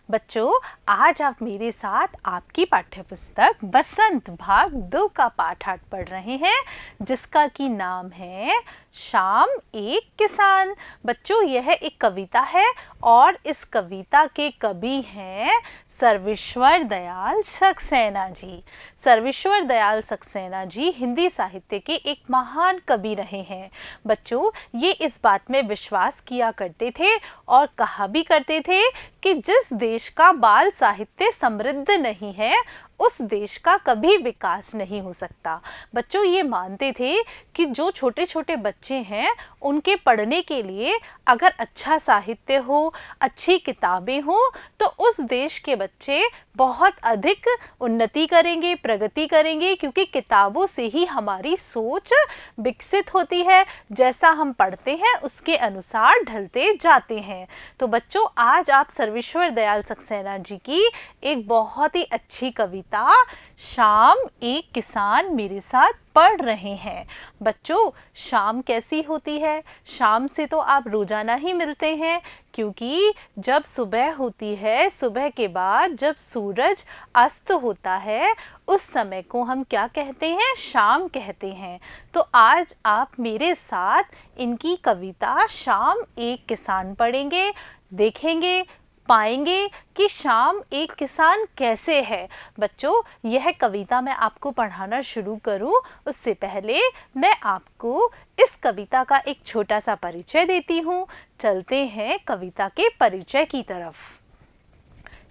बच्चों, आज आप मेरे साथ आपकी पाठ्यपुस्तक बसंत भाग 2 का पाठ 8 पढ़ रहे हैं, जिसका की नाम है शाम एक किसान। बच्चों, यह एक कविता है और इस कविता के कवि हैं सर्वेश्वर दयाल सक्सेना जी। सर्वेश्वर दयाल सक्सेना जी हिंदी साहित्य के एक महान कवि रहे हैं। बच्चों, ये इस बात में विश्वास किया करते थे और कहा भी करते थे कि जिस देश का बाल साहित्य समृद्ध नहीं है, उस देश का कभी विकास नहीं हो सकता। बच्चों, ये मानते थे कि जो छोटे छोटे बच्चे हैं, उनके पढ़ने के लिए अगर अच्छा साहित्य हो, अच्छी किताबें हो, तो उस देश के बच्चे बहुत अधिक उन्नति करेंगे, प्रगति करेंगे, क्योंकि किताबों से ही हमारी सोच विकसित होती है। जैसा हम पढ़ते हैं उसके अनुसार ढलते जाते हैं। तो बच्चों, आज आप सर्वेश्वर दयाल सक्सेना जी की एक बहुत ही अच्छी कविता शाम एक किसान मेरे साथ पढ़ रहे हैं। बच्चों, शाम कैसी होती है? शाम से तो आप रोजाना ही मिलते हैं, क्योंकि जब सुबह होती है, सुबह के बाद जब सूरज अस्त होता है, उस समय को हम क्या कहते हैं? शाम कहते हैं। तो आज आप मेरे साथ इनकी कविता शाम एक किसान पढ़ेंगे, देखेंगे, पाएंगे कि शाम एक किसान कैसे है। बच्चों, यह कविता मैं आपको पढ़ाना शुरू करूं, उससे पहले मैं आपको इस कविता का एक छोटा सा परिचय देती हूं। चलते हैं कविता के परिचय की तरफ।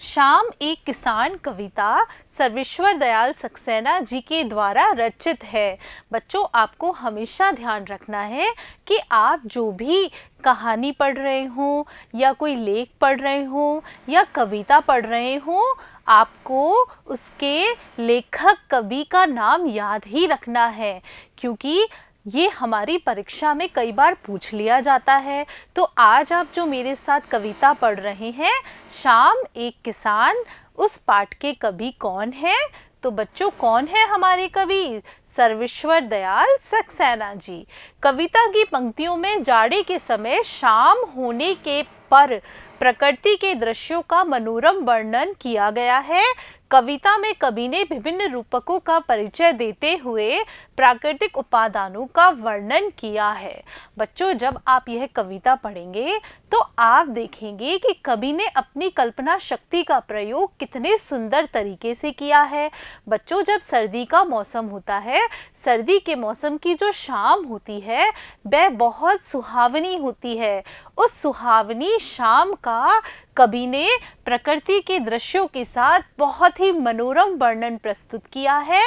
शाम एक किसान कविता सर्वेश्वर दयाल सक्सेना जी के द्वारा रचित है। बच्चों, आपको हमेशा ध्यान रखना है कि आप जो भी कहानी पढ़ रहे हों या कोई लेख पढ़ रहे हों या कविता पढ़ रहे हों, आपको उसके लेखक कवि का नाम याद ही रखना है, क्योंकि ये हमारी परीक्षा में कई बार पूछ लिया जाता है। तो आज आप जो मेरे साथ कविता पढ़ रहे हैं शाम एक किसान, उस पाठ के कवि कौन है? तो बच्चों, कौन है हमारे कवि? सर्वेश्वर दयाल सक्सेना जी। कविता की पंक्तियों में जाड़े के समय शाम होने के पर प्रकृति के दृश्यों का मनोरम वर्णन किया गया है। कविता में कवि ने विभिन्न रूपकों का परिचय देते हुए प्राकृतिक उपादानों का वर्णन किया है। बच्चों, जब आप यह कविता पढ़ेंगे तो आप देखेंगे कि कवि ने अपनी कल्पना शक्ति का प्रयोग कितने सुंदर तरीके से किया है। बच्चों, जब सर्दी का मौसम होता है, सर्दी के मौसम की जो शाम होती है वह बहुत सुहावनी होती है। उस सुहावनी शाम का कवि ने प्रकृति के दृश्यों के साथ बहुत ही मनोरम वर्णन प्रस्तुत किया है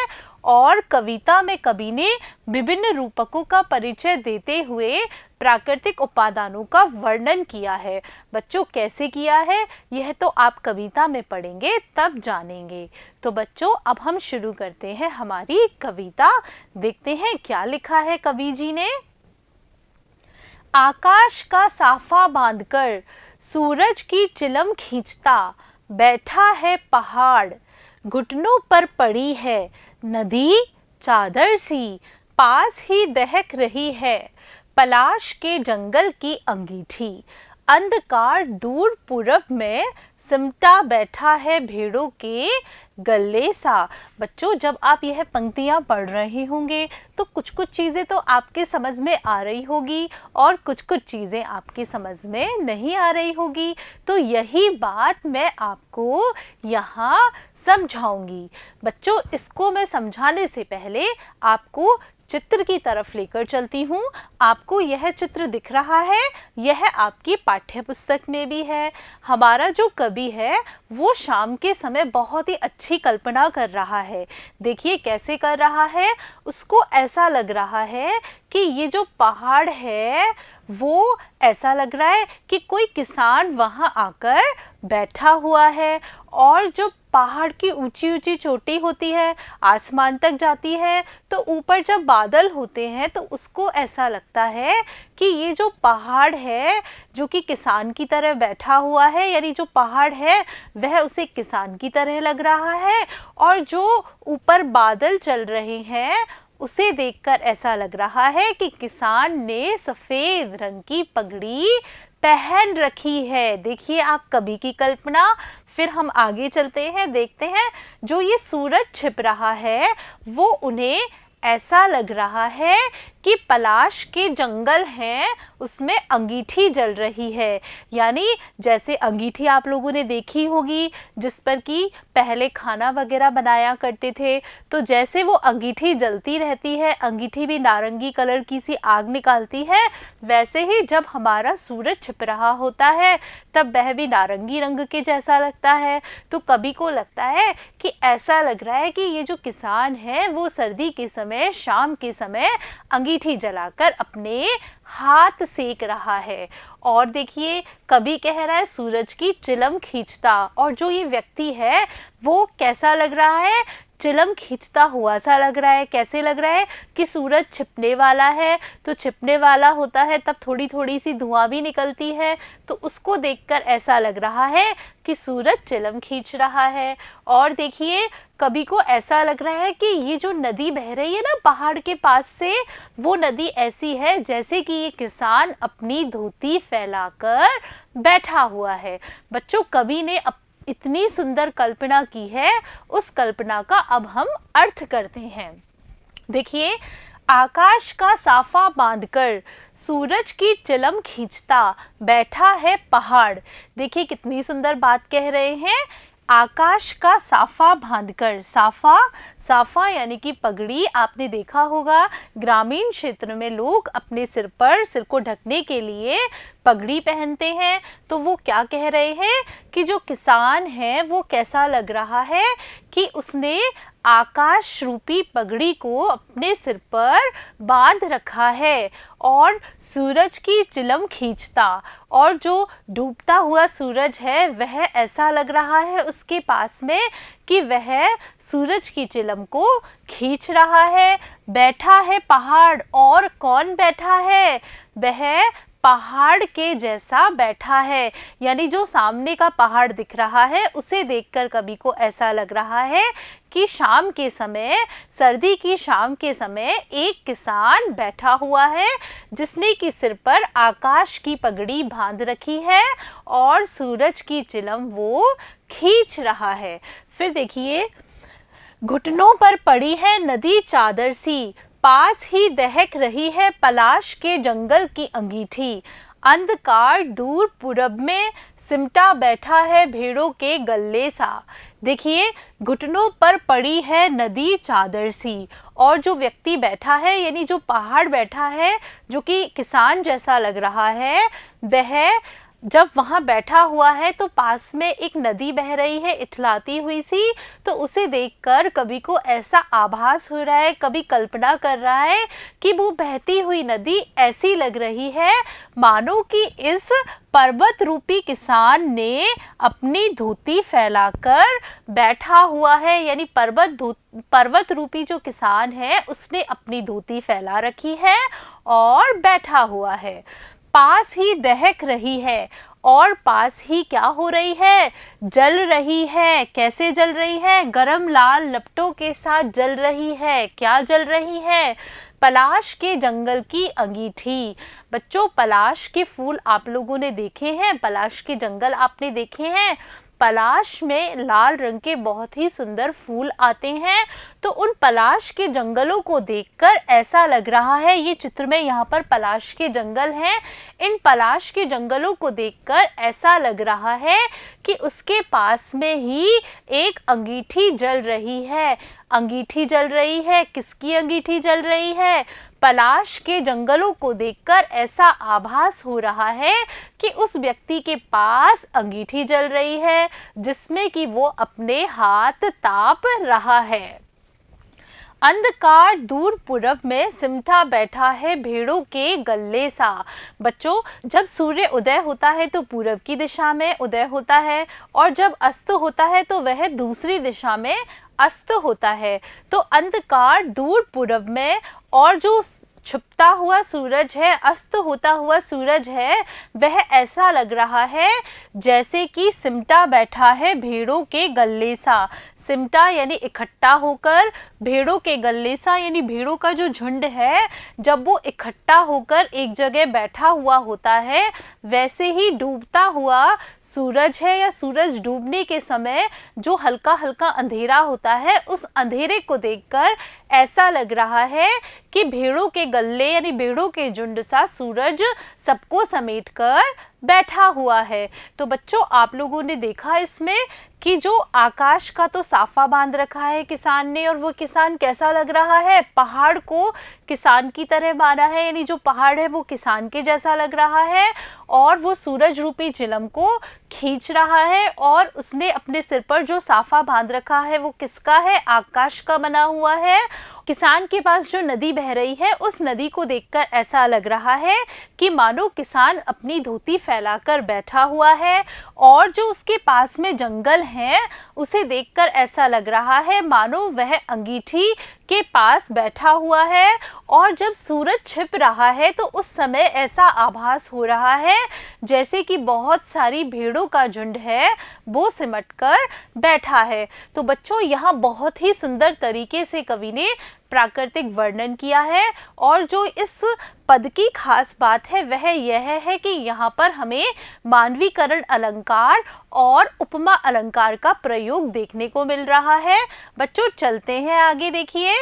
और कविता में कवि ने विभिन्न रूपकों का परिचय देते हुए प्राकृतिक उपादानों का वर्णन किया है। बच्चों, कैसे किया है यह तो आप कविता में पढ़ेंगे तब जानेंगे। तो बच्चों, अब हम शुरू करते हैं हमारी कविता। देखते हैं क्या लिखा है कवि जी ने। आकाश का साफा बांधकर सूरज की चिलम खींचता बैठा है पहाड़, घुटनों पर पड़ी है नदी चादर सी, पास ही दहक रही है पलाश के जंगल की अंगीठी। अंधकार दूर पूरब में सिमटा बैठा है भेड़ों के गले सा। बच्चों, जब आप यह पंक्तियां पढ़ रहे होंगे तो कुछ कुछ चीज़ें तो आपके समझ में आ रही होगी और कुछ कुछ चीज़ें आपके समझ में नहीं आ रही होगी। तो यही बात मैं आपको यहाँ समझाऊंगी। बच्चों, इसको मैं समझाने से पहले आपको चित्र की तरफ लेकर चलती हूँ। आपको यह चित्र दिख रहा है, यह आपकी पाठ्य पुस्तक में भी है। हमारा जो कवि है वो शाम के समय बहुत ही अच्छी कल्पना कर रहा है। देखिए कैसे कर रहा है। उसको ऐसा लग रहा है कि ये जो पहाड़ है वो ऐसा लग रहा है कि कोई किसान वहाँ आकर बैठा हुआ है, और जो पहाड़ की ऊंची ऊंची चोटी होती है, आसमान तक जाती है, तो ऊपर जब बादल होते हैं तो उसको ऐसा लगता है कि ये जो पहाड़ है जो कि किसान की तरह बैठा हुआ है, यानी जो पहाड़ है वह उसे किसान की तरह लग रहा है, और जो ऊपर बादल चल रहे हैं उसे देखकर ऐसा लग रहा है कि किसान ने सफ़ेद रंग की पगड़ी पहन रखी है। देखिए आप कवि की कल्पना, फिर हम आगे चलते हैं, देखते हैं जो ये सूरज छिप रहा है वो उन्हें ऐसा लग रहा है कि पलाश के जंगल हैं उसमें अंगीठी जल रही है। यानी जैसे अंगीठी आप लोगों ने देखी होगी जिस पर कि पहले खाना वगैरह बनाया करते थे, तो जैसे वो अंगीठी जलती रहती है, अंगीठी भी नारंगी कलर की सी आग निकालती है, वैसे ही जब हमारा सूरज छिप रहा होता है तब वह भी नारंगी रंग के जैसा लगता है। तो कवि को लगता है कि ऐसा लग रहा है कि ये जो किसान है वो सर्दी के समय, शाम के समय अंगीठी जलाकर अपने हाथ सेक रहा है। और देखिए कवि कह रहा है सूरज की चिलम खींचता, और जो ये व्यक्ति है वो कैसा लग रहा है, चिलम खींचता हुआ सा लग रहा है। कैसे लग रहा है कि सूरज छिपने वाला है, तो छिपने वाला होता है तब थोड़ी थोड़ी सी धुआं भी निकलती है, तो उसको देखकर ऐसा लग रहा है कि सूरज चिलम खींच रहा है। और देखिए कवि को ऐसा लग रहा है कि ये जो नदी बह रही है ना पहाड़ के पास से, वो नदी ऐसी है जैसे कि ये किसान अपनी धोती फैलाकर बैठा हुआ है। बच्चों कवि ने इतनी सुंदर कल्पना की है, उस कल्पना का अब हम अर्थ करते हैं। देखिए आकाश का साफा बांधकर सूरज की चिलम खींचता बैठा है पहाड़। देखिए कितनी सुंदर बात कह रहे हैं, आकाश का साफा बांधकर। साफा यानी कि पगड़ी। आपने देखा होगा ग्रामीण क्षेत्र में लोग अपने सिर को ढकने के लिए पगड़ी पहनते हैं। तो वो क्या कह रहे हैं कि जो किसान है वो कैसा लग रहा है कि उसने आकाश रूपी पगड़ी को अपने सिर पर बांध रखा है और सूरज की चिलम खींचता, और जो डूबता हुआ सूरज है वह ऐसा लग रहा है उसके पास में कि वह सूरज की चिलम को खींच रहा है। बैठा है पहाड़, और कौन बैठा है, वह पहाड़ के जैसा बैठा है। यानी जो सामने का पहाड़ दिख रहा है उसे देखकर कवि को ऐसा लग रहा है कि शाम के समय, सर्दी की शाम के समय एक किसान बैठा हुआ है जिसने कि सिर पर आकाश की पगड़ी बांध रखी है और सूरज की चिलम वो खींच रहा है। फिर देखिए घुटनों पर पड़ी है नदी चादर सी, पास ही दहक रही है पलाश के जंगल की अंगीठी, अंधकार दूर पूरब में सिमटा बैठा है भेड़ों के गल्ले सा। देखिए घुटनों पर पड़ी है नदी चादर सी, और जो व्यक्ति बैठा है यानी जो पहाड़ बैठा है जो कि किसान जैसा लग रहा है, वह जब वहाँ बैठा हुआ है तो पास में एक नदी बह रही है इठलाती हुई सी, तो उसे देखकर कवि को ऐसा आभास हो रहा है, कवि कल्पना कर रहा है कि वो बहती हुई नदी ऐसी लग रही है मानो कि इस पर्वत रूपी किसान ने अपनी धोती फैलाकर बैठा हुआ है। यानी पर्वत रूपी जो किसान है उसने अपनी धोती फैला रखी है और बैठा हुआ है। पास ही दहक रही है, और पास ही क्या हो रही है, जल रही है। कैसे जल रही है, गरम लाल लपटों के साथ जल रही है। क्या जल रही है, पलाश के जंगल की अंगीठी। बच्चों पलाश के फूल आप लोगों ने देखे हैं, पलाश के जंगल आपने देखे हैं। पलाश में लाल रंग के बहुत ही सुंदर फूल आते हैं, तो उन पलाश के जंगलों को देखकर ऐसा लग रहा है, ये चित्र में यहाँ पर पलाश के जंगल हैं, इन पलाश के जंगलों को देखकर ऐसा लग रहा है कि उसके पास में ही एक अंगीठी जल रही है। अंगीठी जल रही है, किसकी अंगीठी जल रही है, पलाश के जंगलों को देखकर ऐसा आभास हो रहा है कि उस व्यक्ति के पास अंगीठी जल रही है जिसमें कि वो अपने हाथ ताप रहा है। अंधकार दूर पूरब में सिमटा बैठा है भेड़ों के गल्ले सा। बच्चों जब सूर्य उदय होता है तो पूरब की दिशा में उदय होता है, और जब अस्त होता है तो वह दूसरी दिशा में अस्त होता है। तो अंधकार दूर पूरब में, और जो छुपता डूबता हुआ सूरज है, अस्त होता हुआ सूरज है, वह ऐसा लग रहा है जैसे कि सिमटा बैठा है भेड़ों के गल्ले सा। सिमटा यानी इकट्ठा होकर, भेड़ों के गल्ले सा यानी भेड़ों का जो झुंड है जब वो इकट्ठा होकर एक जगह बैठा हुआ होता है, वैसे ही डूबता हुआ सूरज है या सूरज डूबने के समय जो हल्का हल्का अंधेरा होता है, उस अंधेरे को देखकर ऐसा लग रहा है कि भेड़ों के गल्ले यानी भेड़ों के झुंड सा सूरज सबको समेटकर बैठा हुआ है। तो बच्चों, आप लोगों ने देखा इसमें कि जो आकाश का तो साफा बांध रखा है किसान ने, और वो किसान कैसा लग रहा है, पहाड़ को किसान की तरह माना है, यानी जो पहाड़ है वो किसान के जैसा लग रहा है, और वो सूरज रूपी चिलम को खींच रहा है, और उसने अपने सिर पर जो साफा बांध रखा है वो किसका है, आकाश का बना हुआ है। किसान के पास जो नदी बह रही है, उस नदी को देखकर ऐसा लग रहा है कि मानो किसान अपनी धोती फैलाकर बैठा हुआ है, और जो उसके पास में जंगल है उसे देखकर ऐसा लग रहा है मानो वह अंगीठी के पास बैठा हुआ है। और जब सूरज छिप रहा है तो उस समय ऐसा आभास हो रहा है जैसे कि बहुत सारी भेड़ों का झुंड है वो सिमटकर बैठा है। तो बच्चों, यहाँ बहुत ही सुंदर तरीके से कवि ने प्राकृतिक वर्णन किया है, और जो इस पद की खास बात है वह यह है कि यहाँ पर हमें मानवीकरण अलंकार और उपमा अलंकार का प्रयोग देखने को मिल रहा है। बच्चों, चलते हैं आगे। देखिए,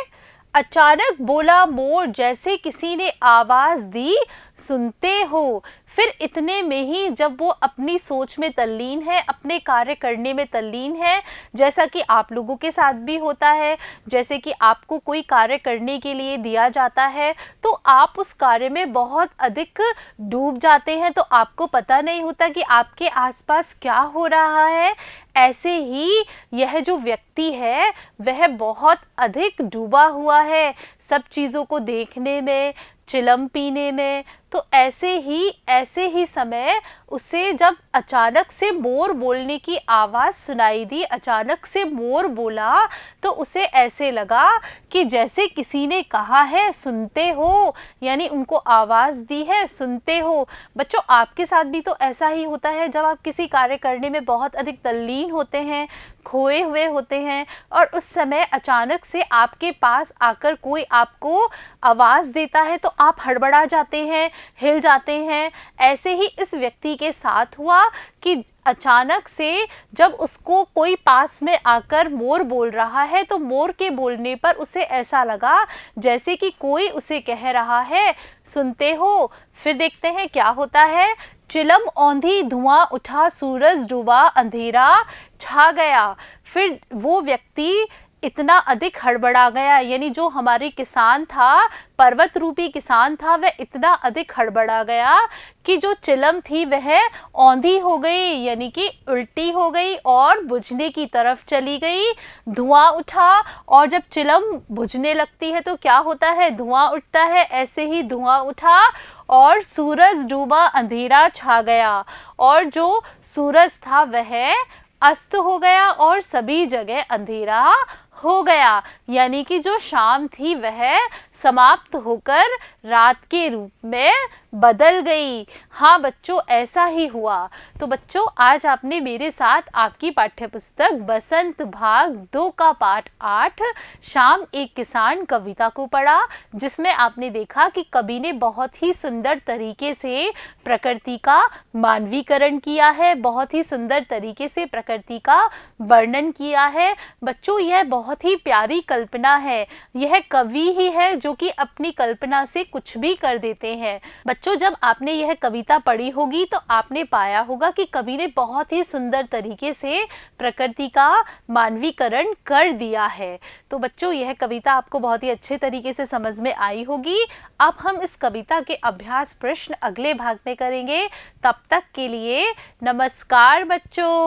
अचानक बोला मोर जैसे किसी ने आवाज दी, सुनते हो। फिर इतने में ही जब वो अपनी सोच में तल्लीन है, अपने कार्य करने में तल्लीन है, जैसा कि आप लोगों के साथ भी होता है, जैसे कि आपको कोई कार्य करने के लिए दिया जाता है तो आप उस कार्य में बहुत अधिक डूब जाते हैं, तो आपको पता नहीं होता कि आपके आसपास क्या हो रहा है। ऐसे ही यह जो व्यक्ति है वह बहुत अधिक डूबा हुआ है सब चीज़ों को देखने में, चिलम पीने में। तो ऐसे ही समय उसे जब अचानक से मोर बोलने की आवाज़ सुनाई दी, अचानक से मोर बोला, तो उसे ऐसे लगा कि जैसे किसी ने कहा है सुनते हो, यानी उनको आवाज़ दी है सुनते हो। बच्चों, आपके साथ भी तो ऐसा ही होता है जब आप किसी कार्य करने में बहुत अधिक तल्लीन होते हैं, खोए हुए होते हैं, और उस समय अचानक से आपके पास आकर कोई आपको आवाज़ देता है तो आप हड़बड़ा जाते हैं, हिल जाते हैं। ऐसे ही इस व्यक्ति के साथ हुआ कि अचानक से जब उसको कोई पास में आकर मोर बोल रहा है तो मोर के बोलने पर उसे ऐसा लगा जैसे कि कोई उसे कह रहा है सुनते हो। फिर देखते हैं क्या होता है। चिलम औंधी, धुआं उठा, सूरज डूबा, अंधेरा छा गया। फिर वो व्यक्ति इतना अधिक हड़बड़ा गया, यानी जो हमारे किसान था, पर्वत रूपी किसान था, वह इतना अधिक हड़बड़ा गया कि जो चिलम थी वह औंधी हो गई, यानी कि उल्टी हो गई और बुझने की तरफ चली गई। धुआं उठा, और जब चिलम बुझने लगती है तो क्या होता है, धुआं उठता है। ऐसे ही धुआं उठा और सूरज डूबा, अंधेरा छा गया, और जो सूरज था वह अस्त हो गया और सभी जगह अंधेरा हो गया, यानी कि जो शाम थी वह समाप्त होकर रात के रूप में बदल गई। हाँ बच्चों, ऐसा ही हुआ। तो बच्चों, आज आपने मेरे साथ आपकी पाठ्यपुस्तक बसंत भाग 2 का पाठ 8 शाम एक किसान कविता को पढ़ा, जिसमें आपने देखा कि कवि ने बहुत ही सुंदर तरीके से प्रकृति का मानवीकरण किया है, बहुत ही सुंदर तरीके से प्रकृति का वर्णन किया है। बच्चों, यह बहुत ही प्यारी कल्पना है। यह कवि ही है जो कि अपनी कल्पना से कुछ भी कर देते हैं। बच्चों, जब आपने यह कविता पढ़ी होगी तो आपने पाया होगा कि कवि ने बहुत ही सुंदर तरीके से प्रकृति का मानवीकरण कर दिया है। तो बच्चों, यह कविता आपको बहुत ही अच्छे तरीके से समझ में आई होगी। अब हम इस कविता के अभ्यास प्रश्न अगले भाग में करेंगे। तब तक के लिए नमस्कार बच्चों।